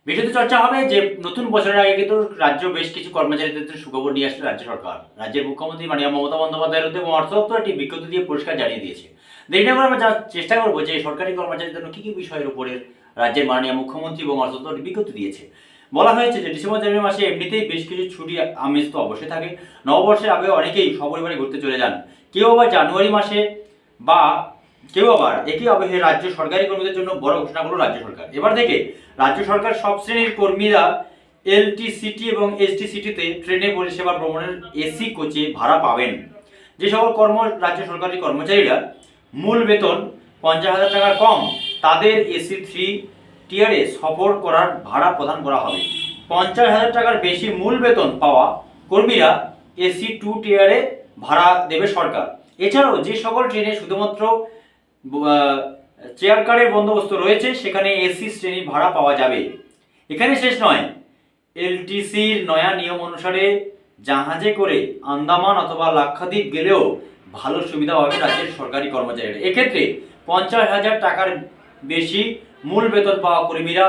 বিষয়টি চর্চা হবে যে নতুন বছরের আগে কিন্তু রাজ্য বেশ কিছু কর্মচারীদের সুখবর নিয়ে আসলে রাজ্য সরকার। রাজ্যের মুখ্যমন্ত্রী মাননীয় মমতা বন্দ্যোপাধ্যায়ের উদ্যোগে অর্থ দপ্তর একটি বিজ্ঞপ্তি দিয়ে পরিষ্কার জানিয়ে দিয়েছে। দেরি না করে আমরা চেষ্টা করবো যে সরকারি কর্মচারীদের জন্য কী কী বিষয়ের উপরে রাজ্যের মাননীয় মুখ্যমন্ত্রী এবং অর্থ দপ্তর একটি বিজ্ঞপ্তি দিয়েছে। বলা হয়েছে যে ডিসেম্বর জানুয়ারি মাসে এমনিতেই বেশ কিছু ছুটি আমেজ তো অবশ্যই থাকে। নববর্ষের আগে অনেকেই সপরিবারে ঘুরতে চলে যান। কেউ আবার জানুয়ারি মাসে বা কেউ আবার একই আবহে রাজ্য সরকারি কর্মীদের জন্য বড় ঘোষণা করলো রাজ্য সরকার। এবার থেকে রাজ্য সরকার সব শ্রেণীর কর্মীরা এলটিসিটি এবং এসটিসিটিতে ট্রেনে পরিষেবা ভ্রমণের এসি কোচে ভাড়া পাবেন। যে সকল রাজ্য সরকারি কর্মচারীরা মূল বেতন 50,000 টাকার কম, তাদের এসি 3 টিয়ারে সফর করার ভাড়া প্রদান করা হবে। 50,000 টাকার বেশি মূল বেতন পাওয়া কর্মীরা এসি 2 টিয়ারে ভাড়া দেবে সরকার। এছাড়াও যে সকল ট্রেনে শুধুমাত্র চেয়ার কারের বন্দোবস্ত রয়েছে সেখানে এসি শ্রেণীর ভাড়া পাওয়া যাবে। এখানে শেষ নয়, এলটিসির নয়া নিয়ম অনুসারে জাহাজে করে আন্দামান অথবা লাক্ষাদ্বীপ গেলেও ভালো সুবিধা পাবে রাজ্যের সরকারি কর্মচারীরা। এক্ষেত্রে 50,000 টাকার বেশি মূল বেতন পাওয়া কর্মীরা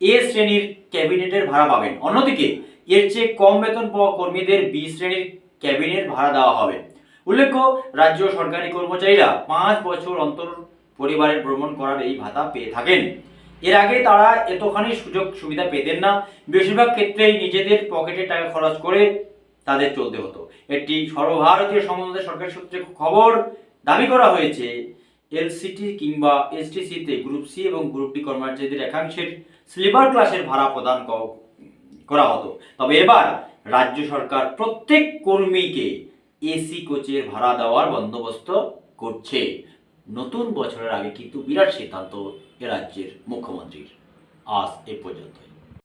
এ শ্রেণীর ক্যাবিনেটের ভাড়া পাবেন। অন্যদিকে এর চেয়ে কম বেতন পাওয়া কর্মীদের বি শ্রেণীর ক্যাবিনেট ভাড়া দেওয়া হবে। উল্লেখ্য, রাজ্য সরকারি কর্মচারীরা 5 বছর অন্তর পরিবারের ভ্রমণ করার এই ভাতা পেয়ে থাকেন। এর আগে তারা এতখানি সুযোগ সুবিধা পেতেন না। বেশিরভাগ ক্ষেত্রেই নিজেদের পকেটে টাকা খরচ করে তাদের চলতে হতো। একটি সর্বভারতীয় সম্বন্ধে সরকারি সূত্রে খবর দাবি করা হয়েছে এলসিটি কিংবা এসটিসিতে গ্রুপ সি এবং গ্রুপ ডি কর্মচারীদের একাংশের স্লিপার ক্লাসের ভাড়া প্রদান করা হতো। তবে এবার রাজ্য সরকার প্রত্যেক কর্মীকে এসি কোচের ভাড়া দেওয়ার বন্দোবস্ত করছে। নতুন বছরের আগে কিন্তু বিরাট সিদ্ধান্ত এ রাজ্যের মুখ্যমন্ত্রীর। আজ এ পর্যন্ত।